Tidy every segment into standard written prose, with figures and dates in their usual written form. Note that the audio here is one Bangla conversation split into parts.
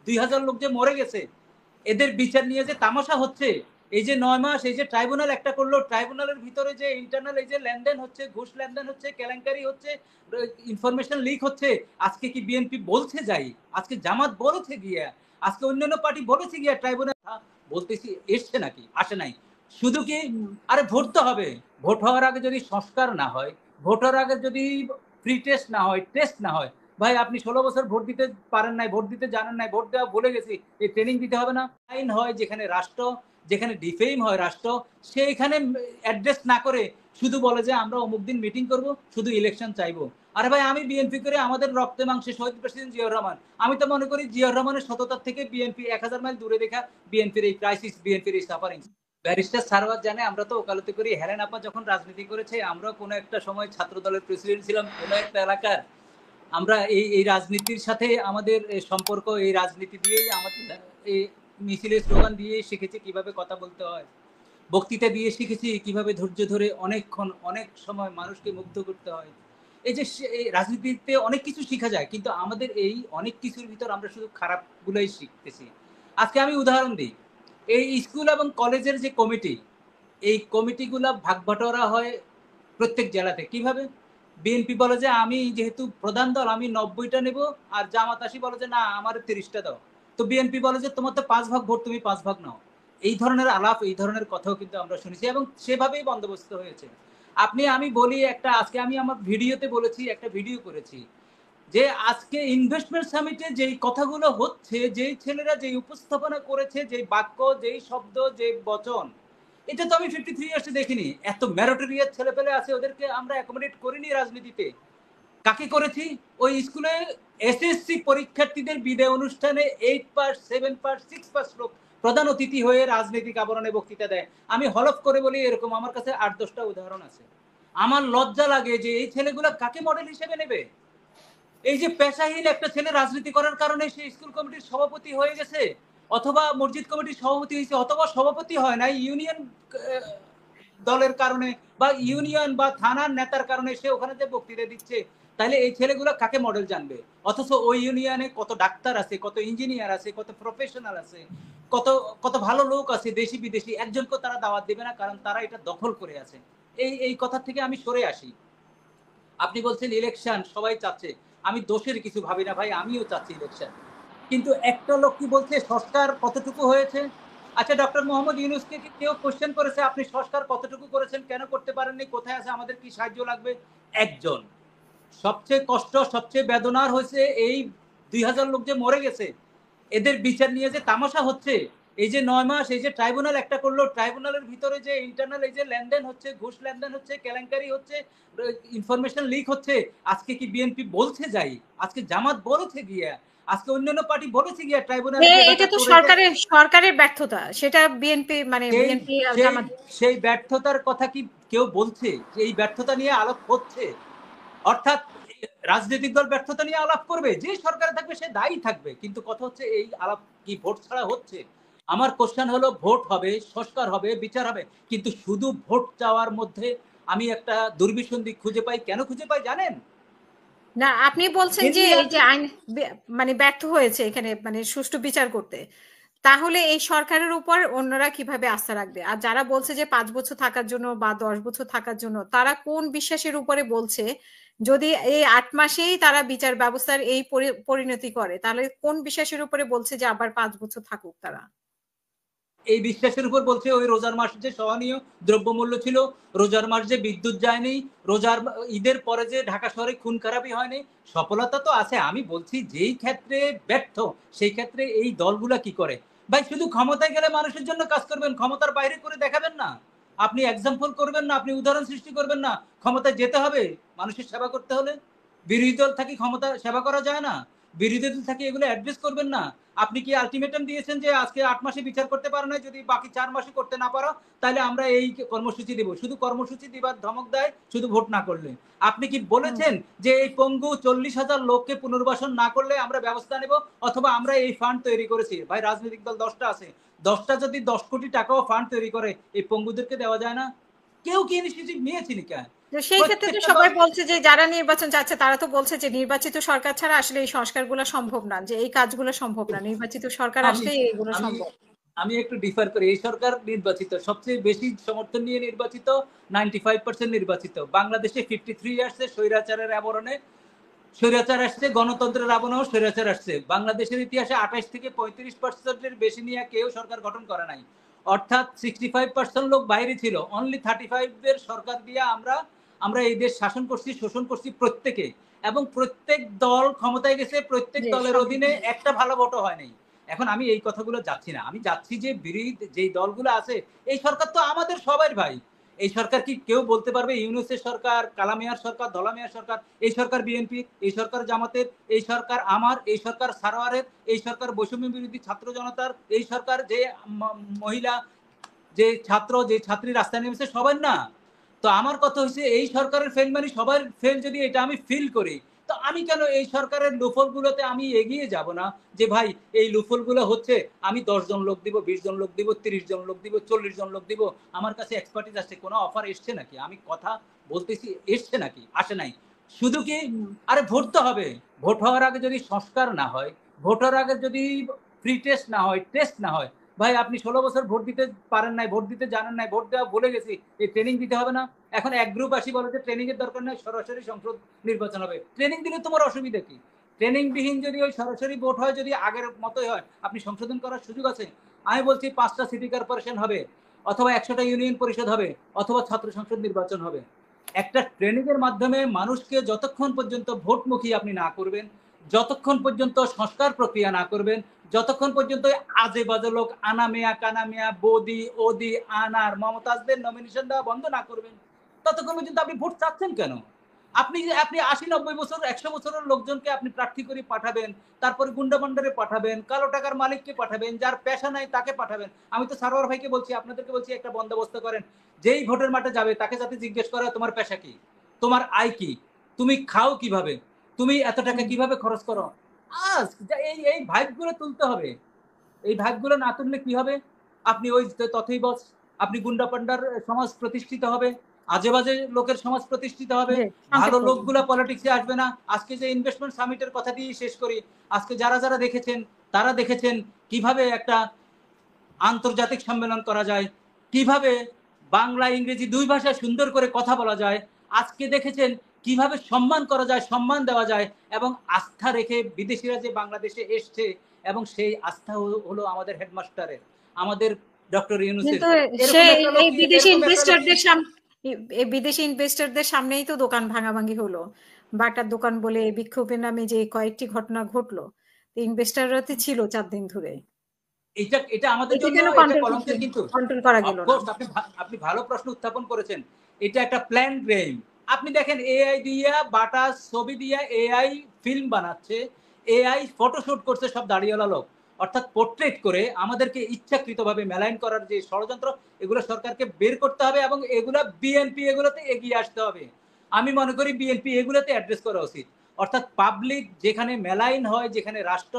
2000 লোক যে মরে গেছে, এদের বিচার নিয়ে যে তামাশা হচ্ছে, এই যে 9 মাস এই যে ট্রাইব্যুনাল একটা করলো, ট্রাইব্যুনালের ভিতরে যে ইন্টারনাল এই যে লেনদেন হচ্ছে, ঘুষ লেনদেন হচ্ছে, কেলেঙ্কারি হচ্ছে, ইনফরমেশন লিক হচ্ছে। আজকে কি বিএনপি বলছে যাই, আজকে জামাত বলেছে গিয়া, আজকে অন্যান্য পার্টি বলেছে গিয়া ট্রাইব্যুনাল বলতেছি এসছে নাকি, আসে নাই। শুধু কি আরে ভোট তো হবে, ভোট হওয়ার আগে যদি সংস্কার না হয়, ভোট হওয়ার আগে যদি ফ্রি টেস্ট না হয়, টেস্ট না হয়, ভাই আপনি 16 বছর ভোট দিতে পারেন নাই, ভোট দিতে জানেন নাই, ভোট দেওয়া ভুলে গেছি, এই ট্রেনিং দিতে হবে না? আইন হয় যেখানে রাষ্ট্র, যেখানে ডিফেম হয় রাষ্ট্র, সেইখানে অ্যাড্রেস না করে শুধু বলে যে আমরা অমুক দিন মিটিং করব, শুধু ইলেকশন চাইবো। আরে ভাই আমি বিএনপি করে আমাদের রক্তে মাংসে শহীদ প্রেসিডেন্ট জিয়াউর রহমান, আমি তো মনে করি জিয়াউর রহমানের সততার থেকে বিএনপি 1000 মাইল দূরে দেখা বিএনপির এই ক্রাইসিস, বিএনপির এই সাফারিং। ব্যারিস্টার সারওয়ার জানে, আমরা তো ওকালতি করি। হেলেন আপা যখন রাজনীতি করেছে, আমরা কোনো একটা সময় ছাত্র দলের প্রেসিডেন্ট ছিলাম কোনো একটা এলাকার, আমরা এই রাজনীতির সাথে আমাদের সম্পর্ক, এই রাজনীতি দিয়েই আমাদের এই মিছিলের স্লোগান দিয়ে শিখেছি কিভাবে কথা বলতে হয়, বক্তৃতা দিয়ে শিখেছি কিভাবে ধৈর্য ধরে অনেকক্ষণ অনেক সময় মানুষকে মুগ্ধ করতে হয়। এই যে এই রাজনীতিতে অনেক কিছু শেখা যায়, কিন্তু আমাদের এই অনেক কিছুর ভিতর আমরা শুধু খারাপগুলোই শিখতেছি। আজকে আমি উদাহরণ দিই, এই স্কুল এবং কলেজের যে কমিটি, এই কমিটিগুলা ভাগ বাটোয়ারা হয় প্রত্যেক জেলাতে। কিভাবে? বিএনপি বলে যে আমি যেহেতু প্রধান দল আমি 90টা নেব, আর জামাত আসি বলে যে না আমার 30টা দাও। তো বিএনপি বলে যে তোমার তো 5 ভাগ ভোট, তুমি 5 ভাগ নাও। এই ধরনের আলাপ, এই ধরনের কথাও কিন্তু আমরা শুনেছি এবং সেভাবেই বন্দোবস্ত হয়েছে। আমি বলি একটা, আজকে আমি আমার ভিডিওতে বলেছি, একটা ভিডিও করেছি যে আজকে ইনভেস্টমেন্ট সামিটে যেই কথাগুলো হচ্ছে, যেই ছেলেরা যেই উপস্থাপনা করেছে, যেই বাক্য, যেই শব্দ, যে বচন, এটা তো আমি 53 ইয়ার্সে দেখিনি। এত ম্যারিটোরিয়াস ছেলেপেলে আছে, ওদেরকে আমরা অ্যাকোমোডেট করিনি রাজনীতিতে। কাকে করেছি? ওই স্কুলে এসএসসি পরীক্ষার্থীদের বিদায় অনুষ্ঠানে 8 পাস, 7 পাস, 6 পাস লোক প্রধান অতিথি হয়ে রাজনৈতিক আবরণে বক্তৃতা দেয়। আমি হলফ করে বলি এরকম আমার কাছে 8-10টা উদাহরণ আছে। আমার লজ্জা লাগে যে এই ছেলেগুলো কাকে মডেল হিসেবে নেবে? এই যে পেশাহীন একটা ছেলে রাজনীতি করার কারণে সে স্কুল কমিটির সভাপতি হয়ে গেছে, অথবা মসজিদ কমিটির সভাপতি হয়েছে, অথবা সভাপতি হয় নাই, ইউনিয়ন দলের কারণে বা ইউনিয়ন বা থানার নেতার কারণে সে ওখানে যে বক্তৃতা দিচ্ছে। তাহলে এই ছেলেগুলো কাকে মডেল জানবে? অথচ ওই ইউনিয়নে কত ডাক্তার আছে, কত ইঞ্জিনিয়ার আছে, কত প্রফেশনাল আছে, কত কত ভালো লোক আছে দেশি বিদেশি, একজনকে তারা দাওয়াত দেবে না, কারণ তারা এটা দখল করে আছে। এই কথা থেকে আমি সরে আসি। আপনি বলছেন ইলেকশন সবাই চাচ্ছে, আমি দোষের কিছু ভাবি না ভাই, আমিও চাচ্ছি ইলেকশন। কিন্তু একটা লোক কি বলছে সংস্কার কতটুকু হয়েছে? আচ্ছা, ডক্টর মোহাম্মদ ইউনূসকে কি কেউ কোশ্চেন করেছে আপনি সংস্কার কতটুকু করেছেন, কেন করতে পারেননি, কোথায় আছে, আমাদের কি সাহায্য লাগবে? একজন। সবচেয়ে কষ্ট, সবচেয়ে বেদনার হয়েছে এই 2000 লোক যে মরে গেছে, এদের বিচার নিয়ে যে তামাশা হচ্ছে, এই যে 9 মাস এই যে ট্রাইব্যুনাল একটা করলো, ট্রাইব্যুনালের ভিতরে যে ইন্টারনাল এই যে লেনদেন হচ্ছে, ঘুষ লেনদেন হচ্ছে, কেলেঙ্কারি হচ্ছে, ইনফরমেশন লিক হচ্ছে। আজকে কি বিএনপি বলছে যাই, আজকে জামাত বলেছে গিয়া, আজকে অন্যান্য পার্টি বলেছে গিয়া ট্রাইব্যুনালে যে এটা তো সরকারের ব্যর্থতা, সেটা বিএনপি মানে বিএনপি জামাত সেই ব্যর্থতার কথা কি কেউ বলছে? এই ব্যর্থতা নিয়ে আলাপ হচ্ছে, অর্থাৎ রাজনৈতিক দল ব্যর্থতা নিয়ে আলাপ করবে, যে সরকারে থাকবে সে দায়ী থাকবে, কিন্তু কথা হচ্ছে এই আলাপ কি ভোট ছাড়া হচ্ছে? আমার কোশ্চেন হলো ভোট হবে, সংস্কার হবে, বিচার হবে, কিন্তু শুধু ভোট চাওয়ার মধ্যে আমি একটা দুর্বিসন্ধি খুঁজে পাই। কেন খুঁজে পাই জানেন? না, আপনি বলছেন যে এই যে আইন মানে ব্যর্থ হয়েছে এখানে মানে সুষ্ঠু বিচার করতে, তাহলে এই সরকারের উপর অন্যরা কিভাবে আস্থা রাখবে? আর যারা বলছে যে 5 বছর থাকার জন্য বা 10 বছর থাকার জন্য, তারা কোন বিশ্বাসের উপরে বলছে? যদি এই 8 মাসেই তারা বিচার ব্যবস্থার এই পরিণতি করে, তাহলে কোন বিশ্বাসের উপরে বলছে যে আবার 5 বছর থাকুক তারা? এই বিশ্বাসের উপর বলছে ওই রোজার মাস যে সহনীয় দ্রব্যমূল্য ছিল, রোজার মাস যে বিদ্যুৎ যায়নি, রোজার ঈদের পরে যে ঢাকা শহরে খুন খারাপই হয়নি। সফলতা তো আছে, আমি বলছি যেই ক্ষেত্রে ব্যর্থ সেই ক্ষেত্রে এই দলগুলা কি করে? ভাই শুধু ক্ষমতায় গেলে মানুষের জন্য কাজ করবেন, ক্ষমতার বাইরে করে দেখাবেন না, আপনি এক্সাম্পল করবেন না, আপনি উদাহরণ সৃষ্টি করবেন না। ক্ষমতায় যেতে হবে মানুষের সেবা করতে হলে। বিরোধী দল থাকি ক্ষমতা সেবা করা যায় না? বিরোধী দল থাকি এগুলো অ্যাড্রেস করবেন না? আপনি কি আলটিমেটাম দিয়েছেন যে আজকে 8 মাসে বিচার করতে পারো না, যদি বাকি 4 মাসে করতে না পারো তাহলে আমরা এই কর্মসূচি দেব? শুধু কর্মসূচি দিবার ধমক দেয়, শুধু ভোট না করলে। আপনি কি বলেছেন যে এই পঙ্গু 40,000 লোককে পুনর্বাসন না করলে আমরা ব্যবস্থা নেব, অথবা আমরা এই ফান্ড তৈরি করেছি? ভাই রাজনৈতিক দল 10টা আছে, 10টা যদি 10 কোটি টাকাও ফান্ড তৈরি করে এই পঙ্গুদেরকে দেওয়া যায় না? কেউ কি ইনিশিয়েটিভ নিয়েছেন কেন? তো সেই ক্ষেত্রে তো প্রত্যেকটা দল। সবাই বলছে যে যারা নির্বাচন চাচ্ছে তারা তো বলছে যে নির্বাচিত সরকার ছাড়া আসলে এই সংস্কারগুলো সম্ভব না, যে এই কাজগুলো সম্ভব না, নির্বাচিত সরকার আমি আসলেই এইগুলো আমি সম্ভব। আমি একটু ডিফার করি। এই সরকার নির্বাচিত, সবচেয়ে বেশি সমর্থন নিয়ে নির্বাচিত, 95% নির্বাচিত। বাংলাদেশে 53 আসছে স্বৈরাচারের আবরণে, স্বৈরাচার আসছে, গণতন্ত্রের আবরণেও স্বৈরাচার আসছে। বাংলাদেশের ইতিহাসে 28 থেকে 35%-এর বেশি নিয়ে কেউ সরকার গঠন করে নাই। অর্থাৎ 65% লোক বাইরে ছিল, অনলি 35 এর সরকার দিয়ে আমরা আমরা এই দেশ শাসন করছি, শোষণ করছি প্রত্যেকে, এবং প্রত্যেক দল ক্ষমতায় গেছে, প্রত্যেক যে দলের অধীনে একটা ভালো ভোটও হয় নাই। এখন আমি এই কথাগুলো যাচ্ছি না, আমি যাচ্ছি যে বিরোধী যেই দলগুলো আছে, এই সরকার তো আমাদের সবার ভাই। এই সরকার কি কেউ বলতে পারবে ইউনূসের সরকার, কালামিয়ার সরকার, ধলামিয়ার সরকার? এই সরকার বিএনপি, এই সরকার জামাতের, এই সরকার আমার, এই সরকার সারোয়ারের, এই সরকার বৈষম্য বিরোধী ছাত্র জনতার, এই সরকার যে মহিলা, যে ছাত্র, যে ছাত্রী রাস্তায় নেমেছে, সবার না। তো আমার কথা হচ্ছে এই সরকারের ফেল মানে সবার ফেল, যদি এটা আমি ফিল করি, তো আমি কেন এই সরকারের লুফলগুলোতে আমি এগিয়ে যাব না? যে ভাই এই লুফলগুলো হচ্ছে, আমি 10 জন লোক দিব, 20 জন লোক দিব, 30 জন লোক দিব, 40 জন লোক দিব, আমার কাছে এক্সপার্টিস আসছে, কোনো অফার এসছে নাকি? আমি কথা বলতেছি, এসছে নাকি? আসে নাই। শুধু কি, আরে ভোট তো হবে, ভোট হওয়ার আগে যদি সংস্কার না হয়, ভোট হওয়ার আগে যদি ফ্রি টেস্ট না হয়, টেস্ট না হয়, ভাই আপনি 16 বছর ভোট দিতে পারেন নাই, ভোট দিতে জানেন নাই, ভোট দেওয়া ভুলে গেছি, এই ট্রেনিং দিতে হবে না? এখন এক গ্রুপ আসি বলে যে ট্রেনিং এর দরকার নেই, সরাসরি সংসদ নির্বাচন হবে। ট্রেনিং দিলে তোমার অসুবিধা কি? ট্রেনিং বিহীন যদি ওই সরাসরি ভোট হয়, যদি আগের মতোই হয়, আপনি সংশোধন করার সুযোগ আছে। আমি বলছি 5টা সিটি কর্পোরেশন হবে, অথবা 100টা ইউনিয়ন পরিষদ হবে, অথবা ছাত্র সংসদ নির্বাচন হবে। একটা ট্রেনিং এর মাধ্যমে মানুষকে যতক্ষণ পর্যন্ত ভোটমুখী আপনি না করবেন, যতক্ষণ পর্যন্ত সংস্কার প্রক্রিয়া না করবেন, যতক্ষণ পর্যন্ত আজে বাজে লোক আনামিয়া কানামিয়া বদি ওদি আনার মমতাজদের নমিনেশন দেওয়া বন্ধ না করবেন, ততক্ষণ পর্যন্ত আপনি ভোট চাচ্ছেন কেন? আপনি আপনি 80-90 বছর 100 বছরের লোকজনকে আপনি প্রার্থী করে পাঠাবেন, তারপরে গুন্ডাবান্ডারে পাঠাবেন, কালো টাকার মালিককে পাঠাবেন, যার পেশা নাই তাকে পাঠাবেন। আমি তো সারোয়ার ভাইকে বলছি, আপনাদেরকে বলছি, একটা বন্দোবস্ত করেন, যেই ভোটের মাঠে যাবে তাকে যাতে জিজ্ঞেস করা তোমার পেশা কি, তোমার আয় কি, তুমি খাও কিভাবে, তুমি এত টাকা কিভাবে খরচ করো। আজ এই এই ভাইবগুলো তুলতে হবে। এই ভাইবগুলো না তুললে কি হবে? আপনি ওই তথই বস, আপনি গুন্ডা পান্ডার সমাজ প্রতিষ্ঠিত হবে, আজে বাজে লোকের সমাজ প্রতিষ্ঠিত হবে, যে ভালো সংক্ষেপ করুন। লোকগুলা পলিটিক্সে আসবে না। আজকে যে ইনভেস্টমেন্ট সামিটের কথা দিয়ে শেষ করি, আজকে যারা যারা দেখেছেন, তারা দেখেছেন কিভাবে একটা আন্তর্জাতিক সম্মেলন করা যায়, কিভাবে বাংলা ইংরেজি দুই ভাষায় সুন্দর করে কথা বলা যায়। আজকে দেখেছেন কিভাবে সম্মান করা যায়, সম্মান দেওয়া যায়, এবং আস্থা রেখে বিদেশিরা যে বাংলাদেশে এসছে, এবং সেই আস্থা হলো আমাদের হেডমাস্টারের, আমাদের ডক্টর ইউনূসের। কিন্তু সে এরকম একটা লোক, এই বিদেশি এরকম একটা লোক ইনভেস্টরদের এই বিদেশি ইনভেস্টরদের সামনেই তো দোকান ভাঙাভাঙি হলো, বাটার দোকান বলে বিক্ষোভের নামে যে কয়েকটি ঘটনা ঘটলো, ইনভেস্টররা তো ছিল 4 দিন ধরে। এটা এটা আমাদের এটা জন্য কেন এটা কলঙ্কের কিন্তু। কন্ট্রোল করা গেল না? অফকোর্স আপনি আপনি ভালো প্রশ্ন উত্থাপন করেছেন। এটা একটা প্ল্যান গেম। আপনি দেখেন এআই দিয়া বাটা ছবি দিয়া এআই ফিল্ম বানাচ্ছে, এআই ফটোশুট করছে সব দাড়িওয়ালা লোক। অর্থাৎ পোর্ট্রেট করে আমাদেরকে ইচ্ছাকৃতভাবে মেলাইন করার যে ষড়যন্ত্র, এগুলো সরকারকে বের করতে হবে, এবং এগুলো বিএনপি এগুলোতে এগিয়ে আসতে হবে। আমি মনে করি বিএনপি এগুলোতে অ্যাড্রেস করা উচিত। অর্থাৎ পাবলিক যেখানে মেলাইন হয়, যেখানে রাষ্ট্র,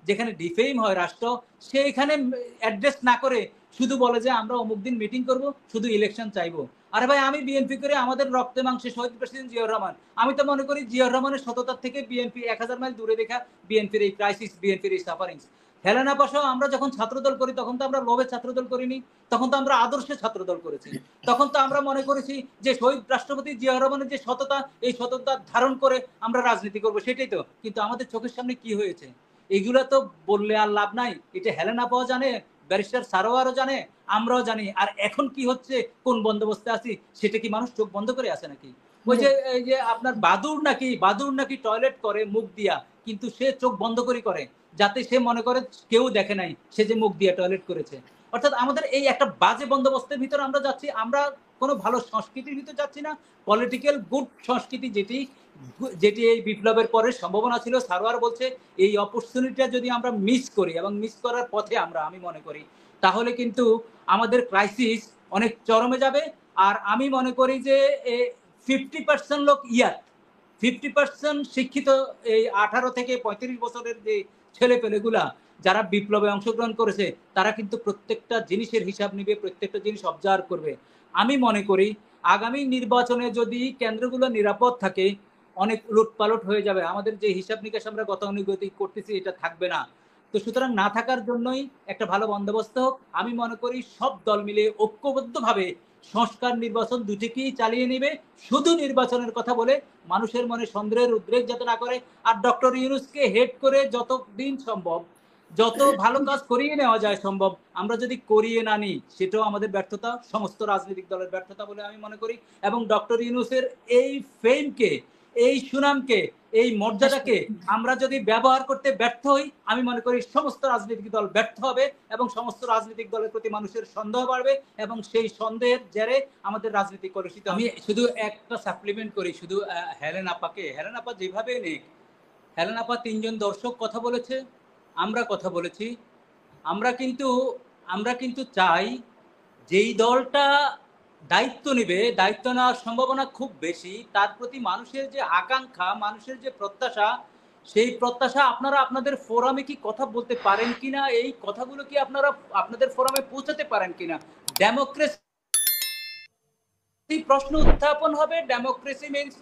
যেখানে ডিফেম হয় রাষ্ট্র, সেইখানে অ্যাড্রেস না করে শুধু বলে যে আমরা অমুক দিন মিটিং করব, শুধু ইলেকশন চাইবো। আরে ভাই, আমি বিএনপি করে আমাদের রক্তে মাংসে শহীদ প্রেসিডেন্ট জিয়াউর রহমান, আমি তো মনে করি জিয়াউর রহমানের সততার থেকে বিএনপি 1000 মাইল দূরে দেখা বিএনপির এই ক্রাইসিস, বিএনপির এই সাফারিংস। হেলেনা পাশাও আমরা যখন ছাত্রদল করি, তখন তো আমরা লোভে ছাত্রদল করিনি, তখন তো আমরা আদর্শে ছাত্রদল করেছি। তখন তো আমরা মনে করেছি যে শহীদ রাষ্ট্রপতি জিয়াউর রহমানের যে সততা, এই সততা ধারণ করে আমরা রাজনীতি করব, সেটাই তো। কিন্তু আমাদের চোখের সামনে কি হয়েছে, এগুলো তো বললে আর লাভ নাই। এটা হেলেনা পাওয়া জানে, ব্যারিস্টার সারোয়ারও জানে, আমরাও জানি। আর এখন কি হচ্ছে, কোন বন্দোবস্তে আছি, সেটা কি মানুষ চোখ বন্ধ করে আছে নাকি? ওই যে এই যে আপনার বাদুর নাকি টয়লেট করে মুখ দিয়া, কিন্তু সে চোখ বন্ধ করে করে, যাতে সে মনে করে কেউ দেখে নাই সে যে মুখ দিয়ে টয়লেট করেছে। অর্থাৎ আমাদের এই একটা বাজে বন্দোবস্তের ভিতরে আমরা যাচ্ছি, আমরা কোনো ভালো সংস্কৃতির ভিতরে যাচ্ছি না। পলিটিক্যাল গুড সংস্কৃতি, যেটি যেটি এই বিপ্লবের পরে সম্ভাবনা ছিল, সারোয়ার বলছে এই অপরচুনিটিটা যদি আমরা মিস করি, এবং মিস করার পথে আমরা, আমি মনে করি, তাহলে কিন্তু আমাদের ক্রাইসিস অনেক চরমে যাবে। আর আমি মনে করি যে 50% লোক 50% শিক্ষিত, এই 18 থেকে 35 বছরের যে ছেলে পেলেগুলা যারা বিপ্লবে অংশগ্রহণ করেছে, তারা কিন্তু প্রত্যেকটা জিনিসের হিসাব নিবে, প্রত্যেকটা জিনিস অবজার্ভ করবে। আমি মনে করি আগামী নির্বাচনে যদি কেন্দ্রগুলো নিরাপদ থাকে, অনেক উলটপালট হয়ে যাবে। আমাদের যে হিসাব নিকাশ আমরা গতানুগতিক করতেছি এটা থাকবে না। তো সুতরাং না থাকার জন্যই একটা ভালো বন্দোবস্ত হোক। আমি মনে করি সব দল মিলে ঐক্যবদ্ধভাবে সংস্কার নির্বাচন দুটিকেই চালিয়ে নিবে। শুধু নির্বাচনের কথা বলে মানুষের মনে সন্দেহের উদ্রেক যাতে না করে। আর ডক্টর ইউনূসকে হেড করে যতদিন সম্ভব, যত ভালো কাজ করিয়ে নেওয়া যায় সম্ভব, আমরা যদি করিয়ে না নিই সেটাও আমাদের ব্যর্থতা, সমস্ত রাজনৈতিক দলের ব্যর্থতা বলে আমি মনে করি। এবং ডক্টর ইউনূসের এই ফেমকে, এই সুনামকে, এই মর্যাদাকে আমরা যদি ব্যবহার করতে ব্যর্থ হই, আমি মনে করি সমস্ত রাজনৈতিক দল ব্যর্থ হবে এবং সমস্ত রাজনৈতিক দলের প্রতি মানুষের সন্দেহ বাড়বে এবং সেই সন্দেহের জেরে আমাদের রাজনীতি কলুষিত। আমি শুধু একটা সাপ্লিমেন্ট করি, শুধু হেলেন আপাকে, হেলেন আপা যেভাবে নেই, হেলেন আপা ৩ জন দর্শক কথা বলেছে, আমরা কথা বলেছি। আমরা কিন্তু চাই যেই দলটা দায়িত্ব নেবে, দায়িত্ব নেওয়ার সম্ভাবনা খুব বেশি, তার প্রতি মানুষের যে আকাঙ্ক্ষা, মানুষের যে প্রত্যাশা, সেই প্রত্যাশা আপনারা আপনাদের ফোরামে কি কথা বলতে পারেন কিনা, এই কথাগুলো কি আপনারা আপনাদের ফোরামে পৌঁছাতে পারেন কিনা? ডেমোক্রেসি প্রশ্ন উত্থাপন হবে। Democracy means